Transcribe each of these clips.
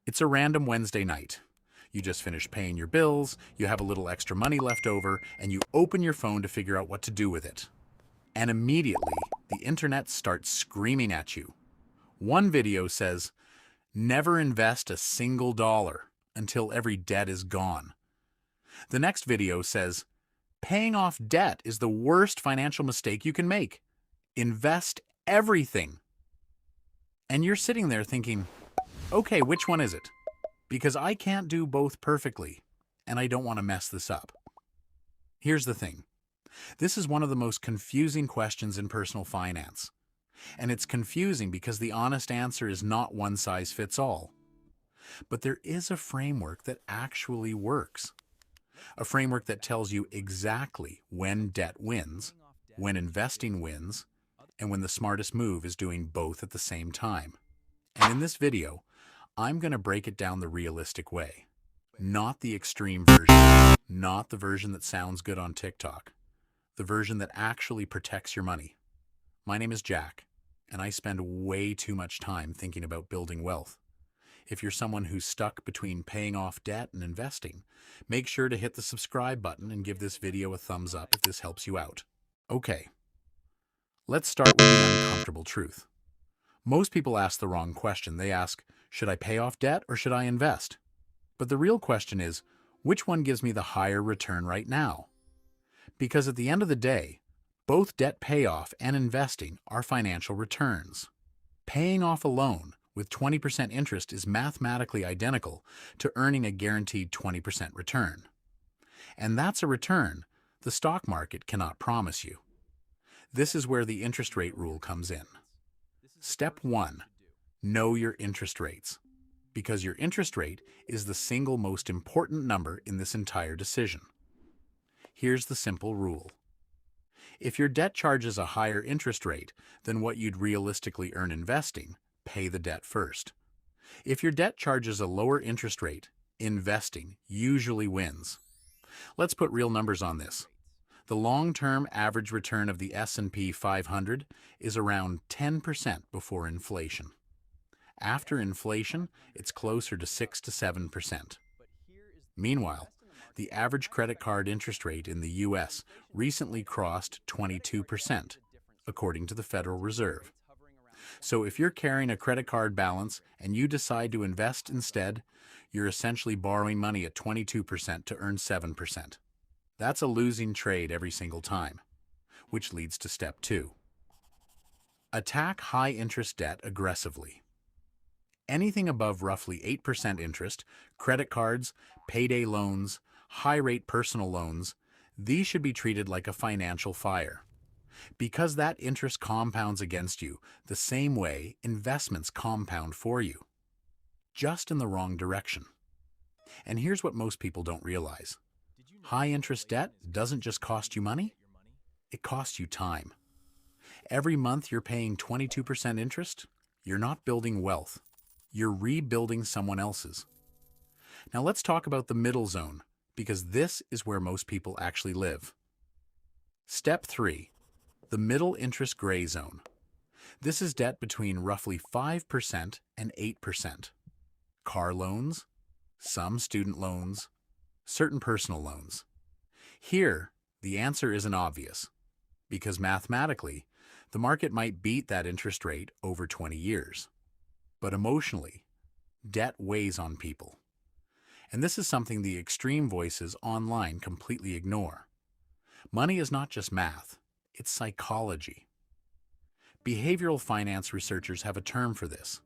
It's a random Wednesday night. You just finished paying your bills, you have a little extra money left over, and you open your phone to figure out what to do with it. And immediately, the internet starts screaming at you. One video says, never invest a single dollar until every debt is gone. The next video says, paying off debt is the worst financial mistake you can make. Invest everything. And you're sitting there thinking, okay, which one is it? Because I can't do both perfectly, and I don't want to mess this up. Here's the thing. This is one of the most confusing questions in personal finance. And it's confusing because the honest answer is not one size fits all. But there is a framework that actually works. A framework that tells you exactly when debt wins, when investing wins, and when the smartest move is doing both at the same time. And in this video, I'm going to break it down the realistic way. Not the extreme version, not the version that sounds good on TikTok, the version that actually protects your money. My name is Jack, and I spend way too much time thinking about building wealth. If you're someone who's stuck between paying off debt and investing, make sure to hit the subscribe button and give this video a thumbs up if this helps you out. Okay, let's start with the uncomfortable truth. Most people ask the wrong question. They ask, should I pay off debt or should I invest? But the real question is, which one gives me the higher return right now? Because at the end of the day, both debt payoff and investing are financial returns. Paying off a loan with 20% interest is mathematically identical to earning a guaranteed 20% return. And that's a return the stock market cannot promise you. This is where the interest rate rule comes in. Step 1. Know your interest rates, because your interest rate is the single most important number in this entire decision. Here's the simple rule. If your debt charges a higher interest rate than what you'd realistically earn investing, pay the debt first. If your debt charges a lower interest rate, investing usually wins. Let's put real numbers on this. The long-term average return of the S&P 500 is around 10% before inflation. After inflation, it's closer to 6 to 7%. Meanwhile, the average credit card interest rate in the US recently crossed 22%, according to the Federal Reserve. So if you're carrying a credit card balance and you decide to invest instead, you're essentially borrowing money at 22% to earn 7%. That's a losing trade every single time, which leads to step 2. Attack high-interest debt aggressively. Anything above roughly 8% interest, credit cards, payday loans, high-rate personal loans, these should be treated like a financial fire. Because that interest compounds against you the same way investments compound for you, just in the wrong direction. And here's what most people don't realize. High-interest debt doesn't just cost you money, it costs you time. Every month you're paying 22% interest, you're not building wealth, you're rebuilding someone else's. Now let's talk about the middle zone, because this is where most people actually live. Step 3. The middle interest gray zone. This is debt between roughly 5% and 8%. Car loans, some student loans, certain personal loans. Here, the answer isn't obvious, because mathematically, the market might beat that interest rate over 20 years. But emotionally, debt weighs on people. And this is something the extreme voices online completely ignore. Money is not just math, it's psychology. Behavioral finance researchers have a term for this: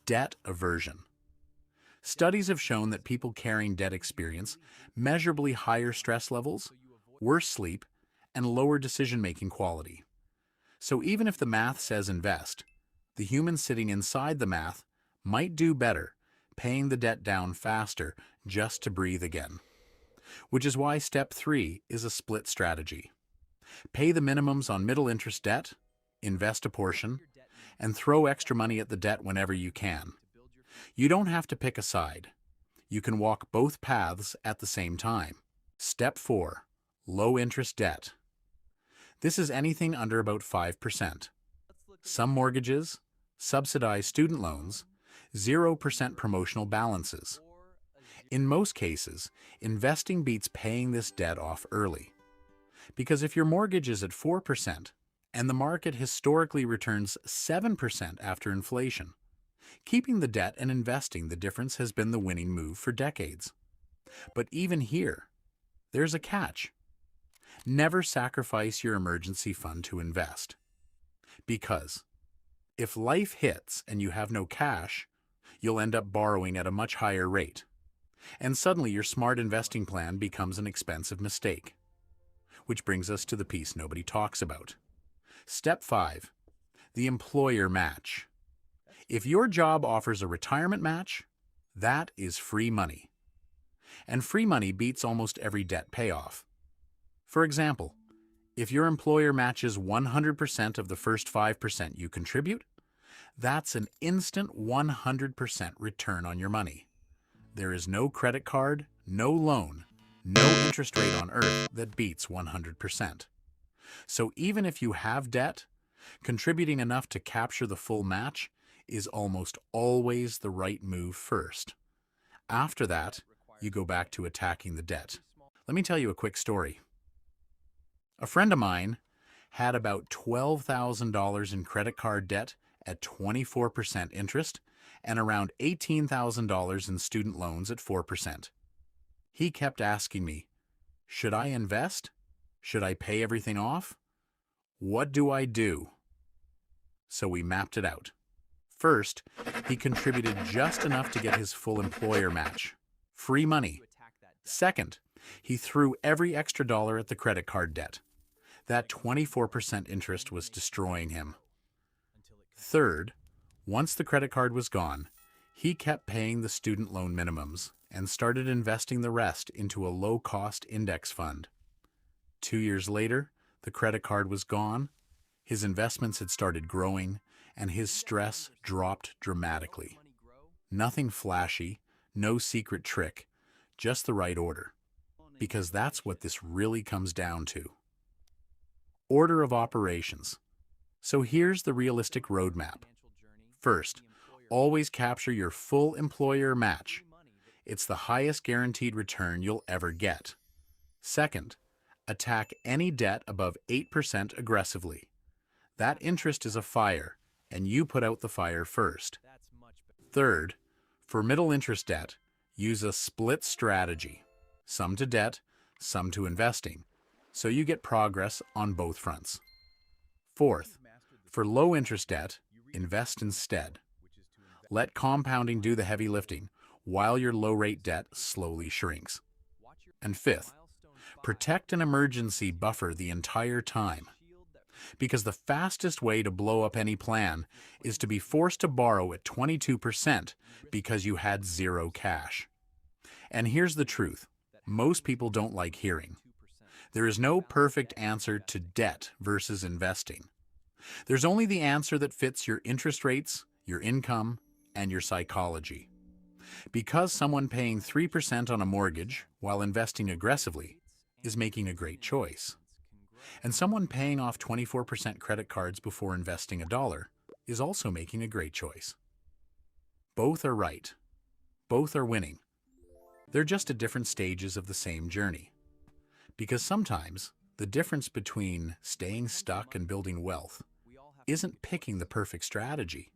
debt aversion. Studies have shown that people carrying debt experience measurably higher stress levels, worse sleep, and lower decision-making quality. So even if the math says invest, the human sitting inside the math might do better paying the debt down faster just to breathe again. Which is why step 3 is a split strategy. Pay the minimums on middle interest debt, invest a portion, and throw extra money at the debt whenever you can. You don't have to pick a side. You can walk both paths at the same time. Step 4. Low interest debt. This is anything under about 5%. Some mortgages, subsidized student loans, 0% promotional balances. In most cases, investing beats paying this debt off early. Because if your mortgage is at 4% and the market historically returns 7% after inflation, keeping the debt and investing the difference has been the winning move for decades. But even here, there's a catch. Never sacrifice your emergency fund to invest. Because if life hits and you have no cash, you'll end up borrowing at a much higher rate. And suddenly your smart investing plan becomes an expensive mistake. Which brings us to the piece nobody talks about. Step 5. The employer match. If your job offers a retirement match, that is free money. And free money beats almost every debt payoff. For example, if your employer matches 100% of the first 5% you contribute, that's an instant 100% return on your money. There is no credit card, no loan, no interest rate on earth that beats 100%. So even if you have debt, contributing enough to capture the full match is almost always the right move first. After that, you go back to attacking the debt. Let me tell you a quick story. A friend of mine had about $12,000 in credit card debt at 24% interest and around $18,000 in student loans at 4%. He kept asking me, should I invest? Should I pay everything off? What do I do? So we mapped it out. First, he contributed just enough to get his full employer match. Free money. Second, he threw every extra dollar at the credit card debt. That 24% interest was destroying him. Third, once the credit card was gone, he kept paying the student loan minimums and started investing the rest into a low-cost index fund. 2 years later, the credit card was gone, his investments had started growing, and his stress dropped dramatically. Nothing flashy, no secret trick, just the right order. Because that's what this really comes down to. Order of operations. So here's the realistic roadmap. First, always capture your full employer match. It's the highest guaranteed return you'll ever get. Second, attack any debt above 8% aggressively. That interest is a fire, and you put out the fire first. Third, for middle interest debt, use a split strategy. Some to debt, some to investing, so you get progress on both fronts. Fourth, for low interest debt, invest instead. Let compounding do the heavy lifting while your low rate debt slowly shrinks. And fifth, protect an emergency buffer the entire time. Because the fastest way to blow up any plan is to be forced to borrow at 22% because you had zero cash. And here's the truth. Most people don't like hearing. There is no perfect answer to debt versus investing. There's only the answer that fits your interest rates, your income, and your psychology. Because someone paying 3% on a mortgage while investing aggressively is making a great choice. And someone paying off 24% credit cards before investing $1 is also making a great choice. Both are right. Both are winning. They're just at different stages of the same journey. Because sometimes the difference between staying stuck and building wealth isn't picking the perfect strategy.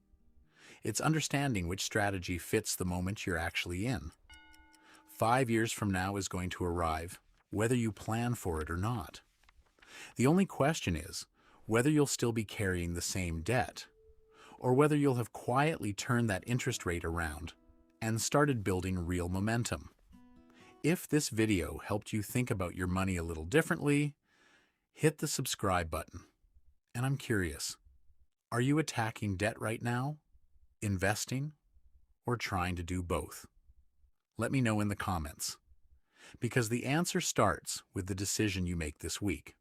It's understanding which strategy fits the moment you're actually in. 5 years from now is going to arrive, whether you plan for it or not. The only question is whether you'll still be carrying the same debt, or whether you'll have quietly turned that interest rate around and started building real momentum. If this video helped you think about your money a little differently, hit the subscribe button. And I'm curious, are you attacking debt right now, investing, or trying to do both? Let me know in the comments, because the answer starts with the decision you make this week.